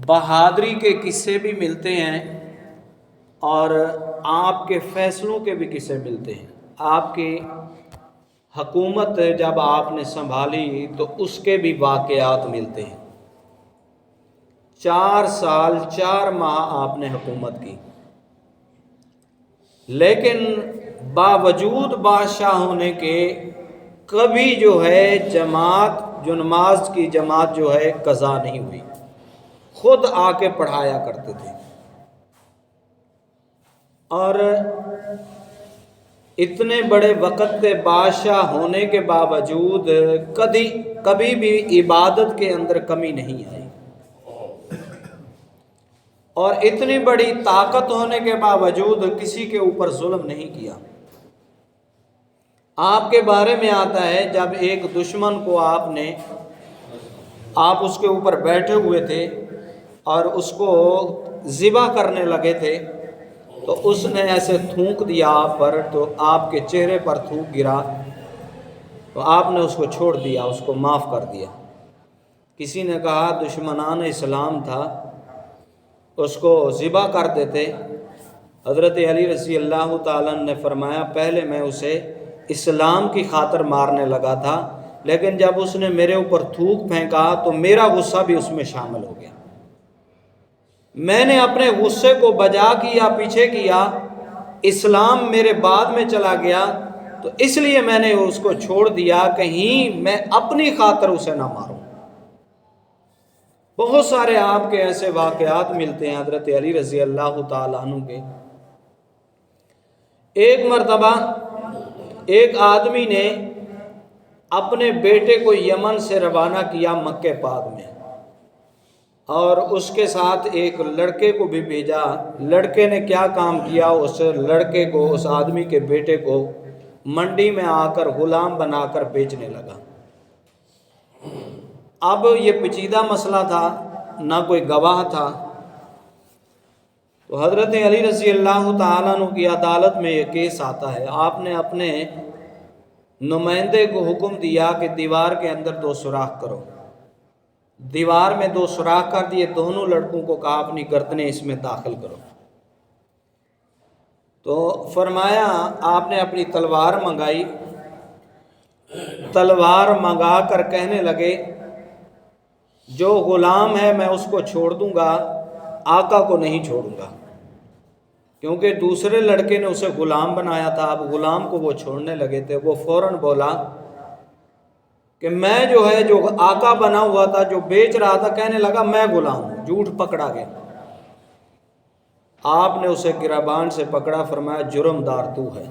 بہادری کے قصے بھی ملتے ہیں اور آپ کے فیصلوں کے بھی قصے ملتے ہیں۔ آپ کی حکومت جب آپ نے سنبھالی تو اس کے بھی واقعات ملتے ہیں۔ 4 سال 4 ماہ آپ نے حکومت کی، لیکن باوجود بادشاہ ہونے کے کبھی جو ہے نماز کی جماعت جو ہے قضا نہیں ہوئی، خود آ کے پڑھایا کرتے تھے۔ اور اتنے بڑے وقت کے بادشاہ ہونے کے باوجود کبھی بھی عبادت کے اندر کمی نہیں آئی، اور اتنی بڑی طاقت ہونے کے باوجود کسی کے اوپر ظلم نہیں کیا۔ آپ کے بارے میں آتا ہے جب ایک دشمن کو آپ اس کے اوپر بیٹھے ہوئے تھے اور اس کو ذبح کرنے لگے تھے، تو اس نے ایسے تھونک دیا آپ پر، تو آپ کے چہرے پر تھوک گرا، تو آپ نے اس کو چھوڑ دیا، اس کو معاف کر دیا۔ کسی نے کہا دشمنان اسلام تھا، اس کو ذبح کر دیتے۔ حضرت علی رضی اللہ تعالیٰ نے فرمایا پہلے میں اسے اسلام کی خاطر مارنے لگا تھا، لیکن جب اس نے میرے اوپر تھوک پھینکا تو میرا غصہ بھی اس میں شامل ہو گیا۔ میں نے اپنے غصے کو بجا کیا، پیچھے کیا، اسلام میرے بعد میں چلا گیا، تو اس لیے میں نے اس کو چھوڑ دیا، کہیں میں اپنی خاطر اسے نہ ماروں۔ بہت سارے آپ کے ایسے واقعات ملتے ہیں حضرت علی رضی اللہ تعالیٰ عنہ کے۔ ایک مرتبہ ایک آدمی نے اپنے بیٹے کو یمن سے روانہ کیا مکہ پاک میں، اور اس کے ساتھ ایک لڑکے کو بھی بھیجا۔ لڑکے نے کیا کام کیا، اس لڑکے کو، اس آدمی کے بیٹے کو منڈی میں آ کر غلام بنا کر بیچنے لگا۔ اب یہ پیچیدہ مسئلہ تھا، نہ کوئی گواہ تھا، تو حضرت علی رضی اللہ تعالیٰ عنہ کی عدالت میں یہ کیس آتا ہے۔ آپ نے اپنے نمائندے کو حکم دیا کہ دیوار کے اندر 2 سوراخ کرو۔ دیوار میں 2 سوراخ کر دیے، دونوں لڑکوں کو کہا اپنی گردنیں اس میں داخل کرو۔ تو فرمایا آپ نے اپنی تلوار منگائی، تلوار منگا کر کہنے لگے جو غلام ہے میں اس کو چھوڑ دوں گا، آقا کو نہیں چھوڑوں گا، کیونکہ دوسرے لڑکے نے اسے غلام بنایا تھا۔ اب غلام کو وہ چھوڑنے لگے تھے، وہ فوراً بولا کہ میں جو آقا بنا ہوا تھا، جو بیچ رہا تھا، کہنے لگا میں غلام ہوں، جھوٹ پکڑا گیا۔ آپ نے اسے گریبان سے پکڑا، فرمایا جرم دار تو ہے۔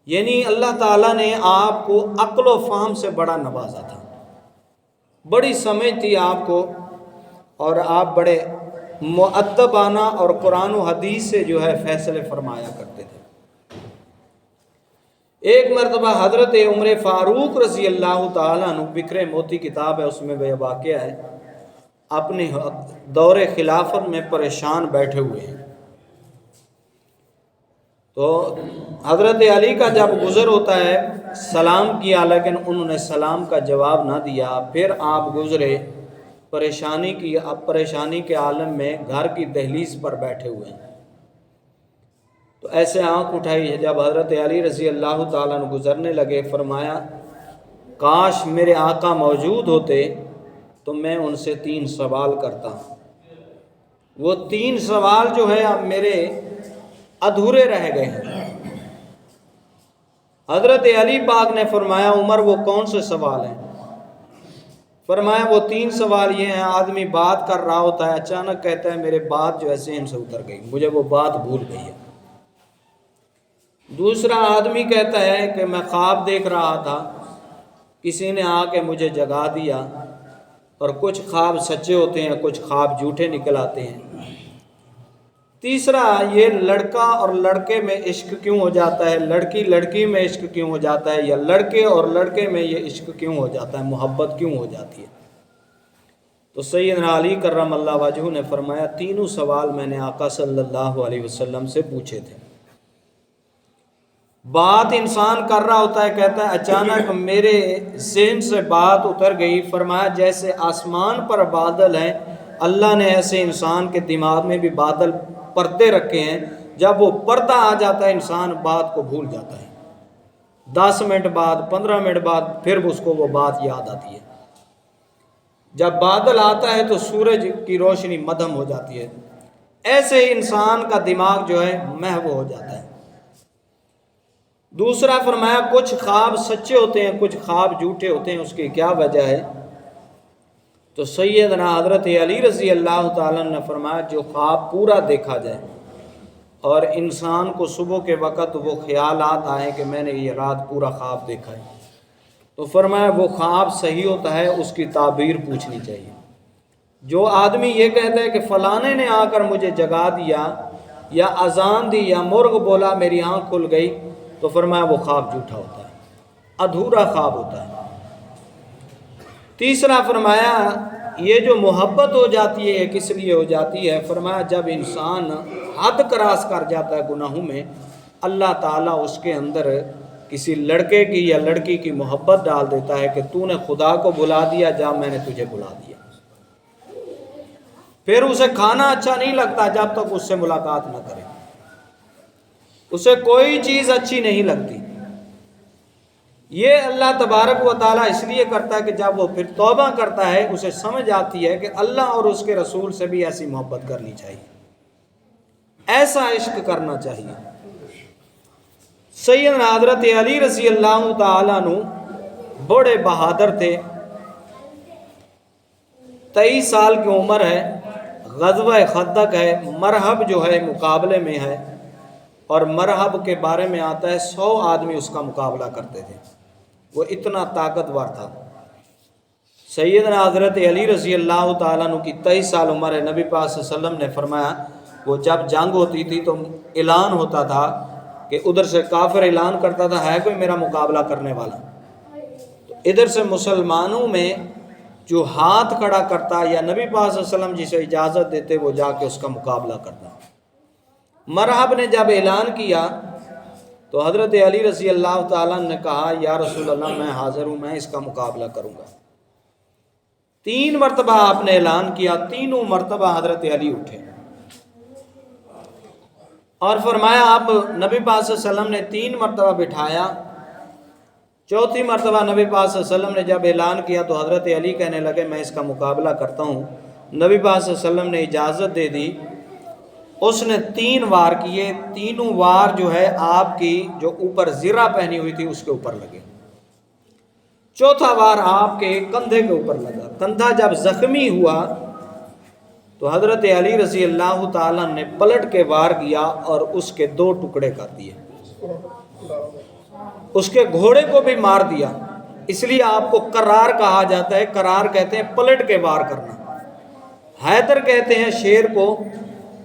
یعنی اللہ تعالیٰ نے آپ کو عقل و فہم سے بڑا نوازا تھا، بڑی سمجھ تھی آپ کو، اور آپ بڑے مؤدبانہ اور قرآن و حدیث سے فیصلے فرمایا کرتے تھے۔ ایک مرتبہ حضرت عمر فاروق رضی اللہ تعالیٰ عنہ، بکر موتی کتاب ہے، اس میں وہ واقعہ ہے، اپنے دور خلافت میں پریشان بیٹھے ہوئے ہیں، تو حضرت علی کا جب گزر ہوتا ہے سلام کیا، لیکن انہوں نے سلام کا جواب نہ دیا۔ پھر آپ گزرے، پریشانی کے عالم میں گھر کی دہلیز پر بیٹھے ہوئے ہیں، تو ایسے آنکھ اٹھائی جب حضرت علی رضی اللہ تعالیٰ عنہ گزرنے لگے، فرمایا کاش میرے آقا موجود ہوتے تو میں ان سے 3 سوال کرتا۔ وہ 3 سوال اب میرے ادھورے رہ گئے ہیں۔ حضرت علی پاک نے فرمایا عمر وہ کون سے سوال ہیں؟ فرمایا وہ 3 سوال یہ ہیں، آدمی بات کر رہا ہوتا ہے، اچانک کہتا ہے میرے بات ذہن سے اتر گئی، مجھے وہ بات بھول گئی ہے۔ دوسرا آدمی کہتا ہے کہ میں خواب دیکھ رہا تھا، کسی نے آ کے مجھے جگا دیا، اور کچھ خواب سچے ہوتے ہیں، کچھ خواب جھوٹے نکل آتے ہیں۔ تیسرا یہ لڑکا اور لڑکے میں عشق کیوں ہو جاتا ہے، لڑکی لڑکی میں عشق کیوں ہو جاتا ہے، یا لڑکے اور لڑکے میں یہ عشق کیوں ہو جاتا ہے، محبت کیوں ہو جاتی ہے؟ تو سیدنا علی کرم اللہ وجہہ نے فرمایا 3 سوال میں نے آقا صلی اللہ علیہ وسلم سے پوچھے تھے۔ بات انسان کر رہا ہوتا ہے، کہتا ہے اچانک میرے ذہن سے بات اتر گئی، فرمایا جیسے آسمان پر بادل ہیں، اللہ نے ایسے انسان کے دماغ میں بھی بادل پردے رکھے ہیں، جب وہ پردہ آ جاتا ہے انسان بات کو بھول جاتا ہے، 10 منٹ بعد 15 منٹ بعد پھر اس کو وہ بات یاد آتی ہے۔ جب بادل آتا ہے تو سورج کی روشنی مدھم ہو جاتی ہے، ایسے ہی انسان کا دماغ جو ہے محو ہو جاتا ہے۔ دوسرا فرمایا کچھ خواب سچے ہوتے ہیں، کچھ خواب جھوٹے ہوتے ہیں، اس کی کیا وجہ ہے؟ تو سیدنا حضرت علی رضی اللہ تعالیٰ نے فرمایا جو خواب پورا دیکھا جائے اور انسان کو صبح کے وقت وہ خیالات آئیں کہ میں نے یہ رات پورا خواب دیکھا ہے، تو فرمایا وہ خواب صحیح ہوتا ہے، اس کی تعبیر پوچھنی چاہیے۔ جو آدمی یہ کہتا ہے کہ فلانے نے آ کر مجھے جگا دیا یا اذان دی یا مرغ بولا میری آنکھ کھل گئی، تو فرمایا وہ خواب جھوٹا ہوتا ہے، ادھورا خواب ہوتا ہے۔ تیسرا فرمایا یہ جو محبت ہو جاتی ہے کس لیے ہو جاتی ہے؟ فرمایا جب انسان حد کراس کر جاتا ہے گناہوں میں، اللہ تعالیٰ اس کے اندر کسی لڑکے کی یا لڑکی کی محبت ڈال دیتا ہے کہ تو نے خدا کو بلا دیا، جا میں نے تجھے بلا دیا۔ پھر اسے کھانا اچھا نہیں لگتا جب تک اس سے ملاقات نہ کرے، اسے کوئی چیز اچھی نہیں لگتی۔ یہ اللہ تبارک و تعالیٰ اس لیے کرتا ہے کہ جب وہ پھر توبہ کرتا ہے اسے سمجھ آتی ہے کہ اللہ اور اس کے رسول سے بھی ایسی محبت کرنی چاہیے، ایسا عشق کرنا چاہیے۔ سیدنا حضرت علی رضی اللہ تعالیٰ عنہ بڑے بہادر تھے، 23 سال کی عمر ہے، غزوہ خندق ہے، مرحب جو ہے مقابلے میں ہے، اور مرحب کے بارے میں آتا ہے 100 آدمی اس کا مقابلہ کرتے تھے، وہ اتنا طاقتور تھا۔ سیدنا حضرت علی رضی اللہ تعالیٰ عنہ کی 23 سال عمر ہے، نبی پاک صلی اللہ علیہ وسلم نے فرمایا وہ جب جنگ ہوتی تھی تو اعلان ہوتا تھا کہ ادھر سے کافر اعلان کرتا تھا ہے کوئی میرا مقابلہ کرنے والا، تو ادھر سے مسلمانوں میں جو ہاتھ کھڑا کرتا یا نبی پاک صلی اللہ علیہ وسلم جسے اجازت دیتے وہ جا کے اس کا مقابلہ کرتا۔ مرحب نے جب اعلان کیا تو حضرت علی رضی اللہ تعالیٰ نے کہا یا رسول اللہ میں حاضر ہوں، میں اس کا مقابلہ کروں گا۔ 3 مرتبہ آپ نے اعلان کیا، تینوں مرتبہ حضرت علی اٹھے اور فرمایا آپ نبی پاک صلی اللہ علیہ وسلم نے 3 مرتبہ بٹھایا، چوتھی مرتبہ نبی پاک صلی اللہ علیہ وسلم نے جب اعلان کیا تو حضرت علی کہنے لگے میں اس کا مقابلہ کرتا ہوں۔ نبی پاک صلی اللہ علیہ وسلم نے اجازت دے دی، اس نے 3 وار کیے، تینوں وار جو ہے آپ کی جو اوپر زرہ پہنی ہوئی تھی اس کے اوپر لگے، چوتھا وار آپ کے کندھے کے اوپر لگا۔ کندھا جب زخمی ہوا تو حضرت علی رضی اللہ تعالیٰ نے پلٹ کے وار کیا اور اس کے 2 ٹکڑے کر دیے، اس کے گھوڑے کو بھی مار دیا۔ اس لیے آپ کو کرار کہا جاتا ہے، کرار کہتے ہیں پلٹ کے وار کرنا، حیدر کہتے ہیں شیر کو۔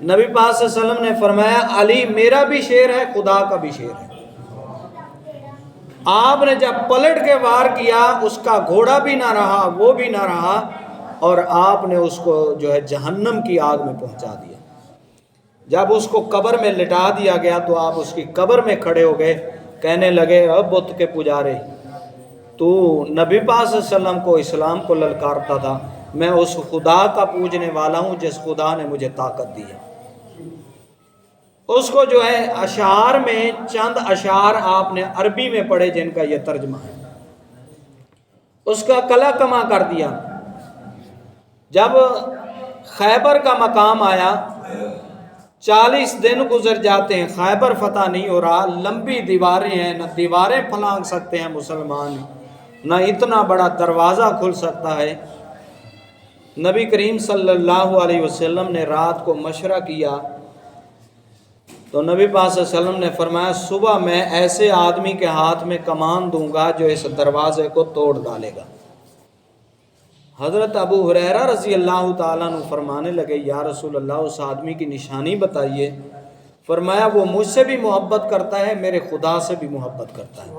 نبی پاک صلی اللہ علیہ وسلم نے فرمایا علی میرا بھی شیر ہے، خدا کا بھی شیر ہے۔ آپ نے جب پلٹ کے وار کیا اس کا گھوڑا بھی نہ رہا، وہ بھی نہ رہا، اور آپ نے اس کو جو ہے جہنم کی آگ میں پہنچا دیا۔ جب اس کو قبر میں لٹا دیا گیا تو آپ اس کی قبر میں کھڑے ہو گئے، کہنے لگے اب بت کے پجارے تو نبی پاک صلی اللہ علیہ وسلم کو اسلام کو للکارتا تھا، میں اس خدا کا پوجنے والا ہوں جس خدا نے مجھے طاقت دی ہے۔ اس کو جو ہے اشعار میں چند اشعار آپ نے عربی میں پڑھے جن کا یہ ترجمہ ہے، اس کا کلا کما کر دیا۔ جب خیبر کا مقام آیا، 40 دن گزر جاتے ہیں، خیبر فتح نہیں ہو رہا، لمبی دیواریں ہیں، نہ دیواریں پھلانگ سکتے ہیں مسلمان، نہ اتنا بڑا دروازہ کھل سکتا ہے۔ نبی کریم صلی اللہ علیہ وسلم نے رات کو مشورہ کیا تو نبی پاک صلی اللہ علیہ وسلم نے فرمایا صبح میں ایسے آدمی کے ہاتھ میں کمان دوں گا جو اس دروازے کو توڑ ڈالے گا۔ حضرت ابو ہریرہ رضی اللہ تعالیٰ عنہ فرمانے لگے یا رسول اللہ اس آدمی کی نشانی بتائیے۔ فرمایا وہ مجھ سے بھی محبت کرتا ہے، میرے خدا سے بھی محبت کرتا ہے۔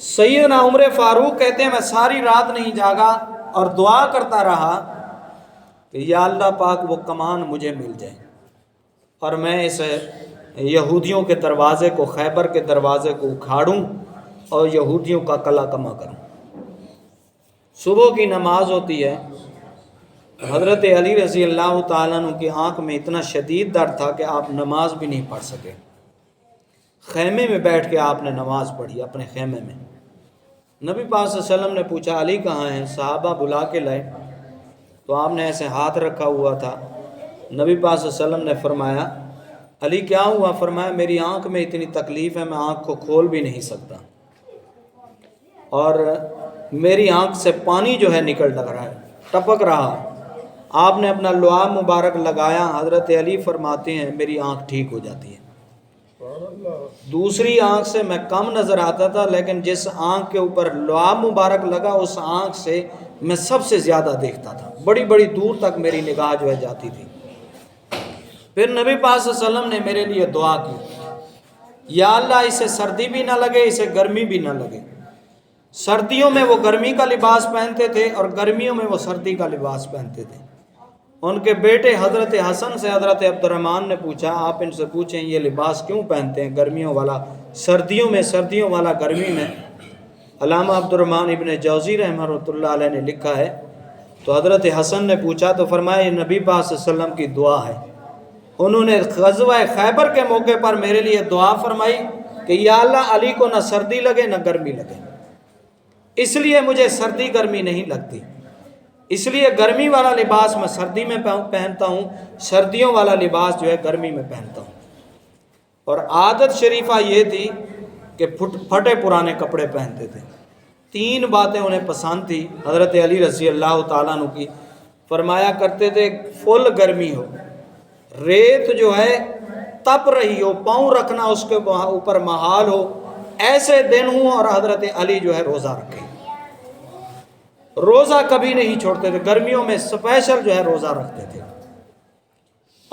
سیدنا عمر فاروق کہتے ہیں میں ساری رات نہیں جاگا اور دعا کرتا رہا کہ یا اللہ پاک وہ کمان مجھے مل جائے اور میں اس یہودیوں کے دروازے کو، خیبر کے دروازے کو اکھاڑوں اور یہودیوں کا کلا کما کروں۔ صبح کی نماز ہوتی ہے، حضرت علی رضی اللہ تعالیٰ عنہ کی آنکھ میں اتنا شدید درد تھا کہ آپ نماز بھی نہیں پڑھ سکے۔ خیمے میں بیٹھ کے آپ نے نماز پڑھی، اپنے خیمے میں۔ نبی پاک صلی اللہ علیہ وسلم نے پوچھا علی کہاں ہیں؟ صحابہ بلا کے لائے تو آپ نے ایسے ہاتھ رکھا ہوا تھا۔ نبی پاک صلی اللہ علیہ وسلم نے فرمایا علی کیا ہوا؟ فرمایا میری آنکھ میں اتنی تکلیف ہے، میں آنکھ کو کھول بھی نہیں سکتا، اور میری آنکھ سے پانی جو ہے نکل رہا ہے، ٹپک رہا۔ آپ نے اپنا لعاب مبارک لگایا، حضرت علی فرماتے ہیں میری آنکھ ٹھیک ہو جاتی ہے۔ دوسری آنکھ سے میں کم نظر آتا تھا، لیکن جس آنکھ کے اوپر لعاب مبارک لگا اس آنکھ سے میں سب سے زیادہ دیکھتا تھا، بڑی بڑی دور تک میری نگاہ جو ہے جاتی تھی۔ پھر نبی پاک صلی اللہ علیہ وسلم نے میرے لیے دعا کی، یا اللہ اسے سردی بھی نہ لگے، اسے گرمی بھی نہ لگے۔ سردیوں میں وہ گرمی کا لباس پہنتے تھے اور گرمیوں میں وہ سردی کا لباس پہنتے تھے۔ ان کے بیٹے حضرت حسن سے حضرت عبد الرحمن نے پوچھا آپ ان سے پوچھیں یہ لباس کیوں پہنتے ہیں، گرمیوں والا سردیوں میں، سردیوں والا گرمی میں؟ علامہ عبد الرحمن ابن جوزی رحمہ اللہ علیہ نے لکھا ہے، تو حضرت حسن نے پوچھا تو فرمایا یہ نبی پاک صلی اللہ علیہ وسلم کی دعا ہے، انہوں نے غزوہ خیبر کے موقع پر میرے لیے دعا فرمائی کہ یا اللہ علی کو نہ سردی لگے نہ گرمی لگے، اس لیے مجھے سردی گرمی نہیں لگتی، اس لیے گرمی والا لباس میں سردی میں پہنتا ہوں، سردیوں والا لباس جو ہے گرمی میں پہنتا ہوں۔ اور عادت شریفہ یہ تھی کہ پھٹے پرانے کپڑے پہنتے تھے۔ تین باتیں انہیں پسند تھی حضرت علی رضی اللہ تعالیٰ عنہ کی۔ فرمایا کرتے تھے فل گرمی ہو، ریت جو ہے تپ رہی ہو، پاؤں رکھنا اس کے اوپر محال ہو، ایسے دن ہوں اور حضرت علی جو ہے روزہ رکھے، روزہ کبھی نہیں چھوڑتے تھے، گرمیوں میں اسپیشل جو ہے روزہ رکھتے تھے۔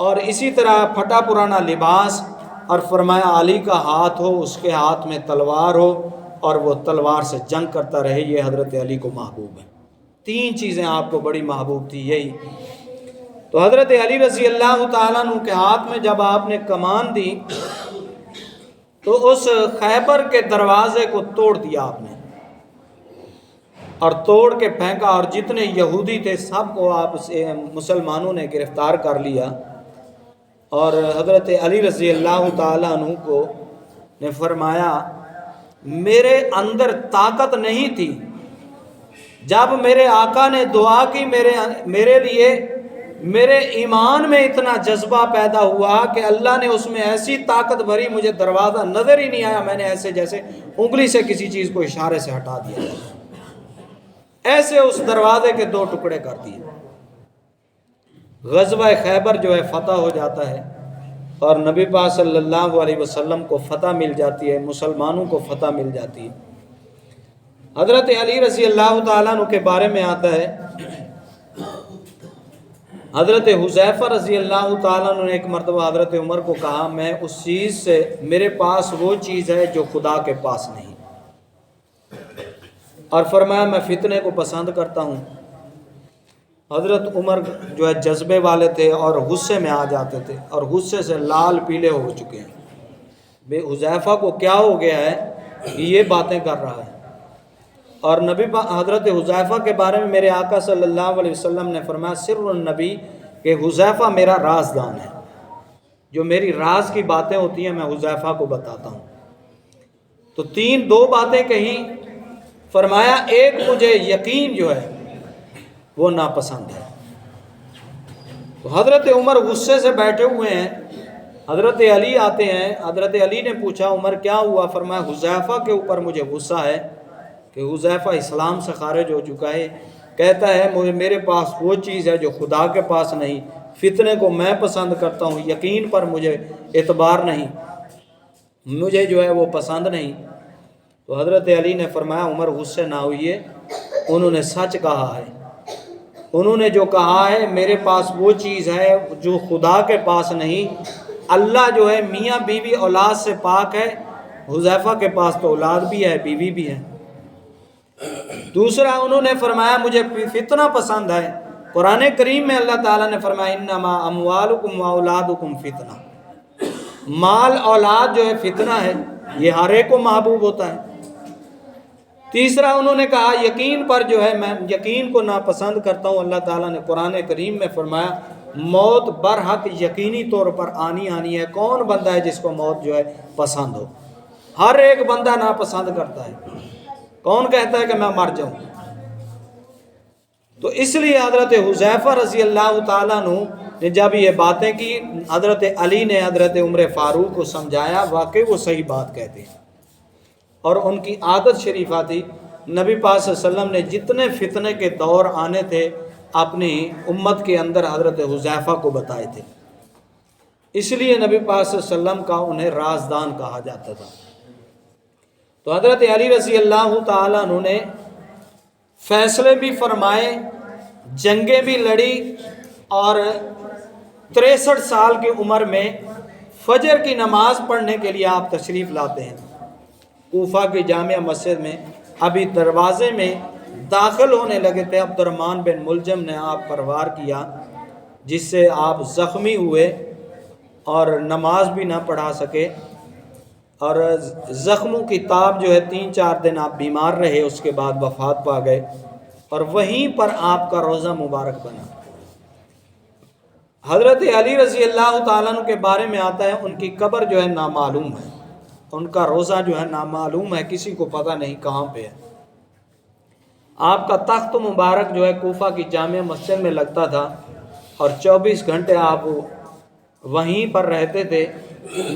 اور اسی طرح پھٹا پرانا لباس، اور فرمایا علی کا ہاتھ ہو، اس کے ہاتھ میں تلوار ہو اور وہ تلوار سے جنگ کرتا رہے، یہ حضرت علی کو محبوب ہے۔ تین چیزیں آپ کو بڑی محبوب تھی یہی۔ تو حضرت علی رضی اللہ تعالیٰ عنہ کے ہاتھ میں جب آپ نے کمان دی تو اس خیبر کے دروازے کو توڑ دیا آپ نے، اور توڑ کے پھینکا، اور جتنے یہودی تھے سب کو آپ سے مسلمانوں نے گرفتار کر لیا۔ اور حضرت علی رضی اللہ تعالیٰ عنہ کو نے فرمایا میرے اندر طاقت نہیں تھی، جب میرے آقا نے دعا کی میرے لیے، میرے ایمان میں اتنا جذبہ پیدا ہوا کہ اللہ نے اس میں ایسی طاقت بھری، مجھے دروازہ نظر ہی نہیں آیا، میں نے ایسے جیسے انگلی سے کسی چیز کو اشارے سے ہٹا دیا، ایسے اس دروازے کے دو ٹکڑے کر دیے۔ غزوہ خیبر جو ہے فتح ہو جاتا ہے، اور نبی پاک صلی اللہ علیہ وسلم کو فتح مل جاتی ہے، مسلمانوں کو فتح مل جاتی ہے۔ حضرت علی رضی اللہ تعالیٰ عنہ کے بارے میں آتا ہے، حضرت حذیفہ رضی اللہ تعالیٰ عنہ نے ایک مرتبہ حضرت عمر کو کہا میں اس چیز سے، میرے پاس وہ چیز ہے جو خدا کے پاس نہیں، اور فرمایا میں فتنے کو پسند کرتا ہوں۔ حضرت عمر جو ہے جذبے والے تھے اور غصے میں آ جاتے تھے، اور غصے سے لال پیلے ہو چکے ہیں، بے حذیفہ کو کیا ہو گیا ہے کہ یہ باتیں کر رہا ہے۔ اور حضرت حذیفہ کے بارے میں میرے آقا صلی اللہ علیہ وسلم نے فرمایا سر النبی، کہ حذیفہ میرا رازدان ہے، جو میری راز کی باتیں ہوتی ہیں میں حذیفہ کو بتاتا ہوں۔ تو دو باتیں کہیں، فرمایا ایک مجھے یقین جو ہے وہ ناپسند ہے۔ تو حضرت عمر غصے سے بیٹھے ہوئے ہیں، حضرت علی آتے ہیں، حضرت علی نے پوچھا عمر کیا ہوا؟ فرمایا حذیفہ کے اوپر مجھے غصہ ہے کہ حذیفہ اسلام سے خارج ہو چکا ہے، کہتا ہے میرے پاس وہ چیز ہے جو خدا کے پاس نہیں، فتنے کو میں پسند کرتا ہوں، یقین پر مجھے اعتبار نہیں، مجھے جو ہے وہ پسند نہیں۔ تو حضرت علی نے فرمایا عمر غصے نہ ہوئیے، انہوں نے سچ کہا ہے، انہوں نے جو کہا ہے میرے پاس وہ چیز ہے جو خدا کے پاس نہیں، اللہ جو ہے میاں بیوی اولاد سے پاک ہے، حذیفہ کے پاس تو اولاد بھی ہے، بیوی بھی ہے۔ دوسرا انہوں نے فرمایا مجھے فتنہ پسند ہے، قرآن کریم میں اللہ تعالیٰ نے فرمایا انما اموالکم واولادکم فتنہ، مال اولاد جو ہے فتنہ ہے، یہ ہر ایک کو محبوب ہوتا ہے۔ تیسرا انہوں نے کہا یقین پر جو ہے میں یقین کو ناپسند کرتا ہوں۔ اللہ تعالیٰ نے قرآن کریم میں فرمایا موت برحق یقینی طور پر آنی ہے۔ کون بندہ ہے جس کو موت جو ہے پسند ہو؟ ہر ایک بندہ ناپسند کرتا ہے۔ کون کہتا ہے کہ میں مر جاؤں؟ تو اس لیے حضرت حذیفہ رضی اللہ تعالیٰ عنہ نے جب یہ باتیں کی، حضرت علی نے حضرت عمر فاروق کو سمجھایا، واقعی وہ صحیح بات کہتے ہیں۔ اور ان کی عادت شریفہ تھی، نبی پاک صلی اللہ علیہ وسلم نے جتنے فتنے کے دور آنے تھے اپنی امت کے اندر حضرت حذیفہ کو بتائے تھے، اس لیے نبی پاک صلی اللہ علیہ وسلم کا انہیں رازدان کہا جاتا تھا۔ تو حضرت علی رضی اللہ تعالیٰ عنہ نے فیصلے بھی فرمائے، جنگیں بھی لڑی، اور 63 سال کی عمر میں فجر کی نماز پڑھنے کے لیے آپ تشریف لاتے ہیں کوفہ کی جامع مسجد میں۔ ابھی دروازے میں داخل ہونے لگے تھے، عبد الرحمن بن ملجم نے آپ پر وار کیا، جس سے آپ زخمی ہوئے اور نماز بھی نہ پڑھا سکے، اور زخموں کی تاب جو ہے 3-4 دن آپ بیمار رہے، اس کے بعد وفات پا گئے، اور وہیں پر آپ کا روزہ مبارک بنا۔ حضرت علی رضی اللہ تعالیٰ عنہ کے بارے میں آتا ہے ان کی قبر جو ہے نامعلوم ہے، ان کا روزہ جو ہے نامعلوم ہے، کسی کو پتہ نہیں کہاں پہ ہے۔ آپ کا تخت مبارک جو ہے کوفہ کی جامع مسجد میں لگتا تھا، اور 24 گھنٹے آپ وہیں پر رہتے تھے،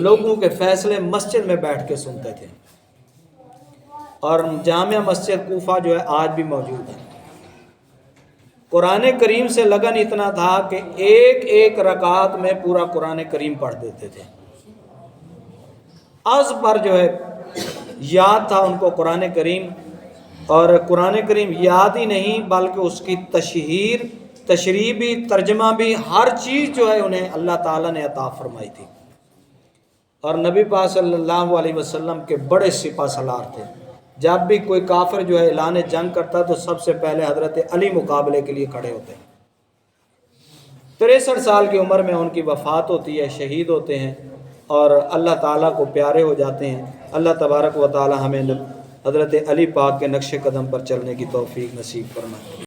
لوگوں کے فیصلے مسجد میں بیٹھ کے سنتے تھے، اور جامع مسجد کوفہ جو ہے آج بھی موجود ہے۔ قرآن کریم سے لگن اتنا تھا کہ ایک ایک رکعت میں پورا قرآن کریم پڑھ دیتے تھے۔ از پر جو ہے یاد تھا ان کو قرآن کریم، اور قرآن کریم یاد ہی نہیں بلکہ اس کی تشریح بھی، ترجمہ بھی، ہر چیز جو ہے انہیں اللہ تعالیٰ نے عطا فرمائی تھی۔ اور نبی پاک صلی اللہ علیہ وسلم کے بڑے سپہ سالار تھے، جب بھی کوئی کافر جو ہے اعلان جنگ کرتا تو سب سے پہلے حضرت علی مقابلے کے لیے کھڑے ہوتے ہیں۔ 63 سال کی عمر میں ان کی وفات ہوتی ہے، شہید ہوتے ہیں، اور اللہ تعالیٰ کو پیارے ہو جاتے ہیں۔ اللہ تبارک و تعالیٰ ہمیں حضرت علی پاک کے نقش قدم پر چلنے کی توفیق نصیب فرمائے۔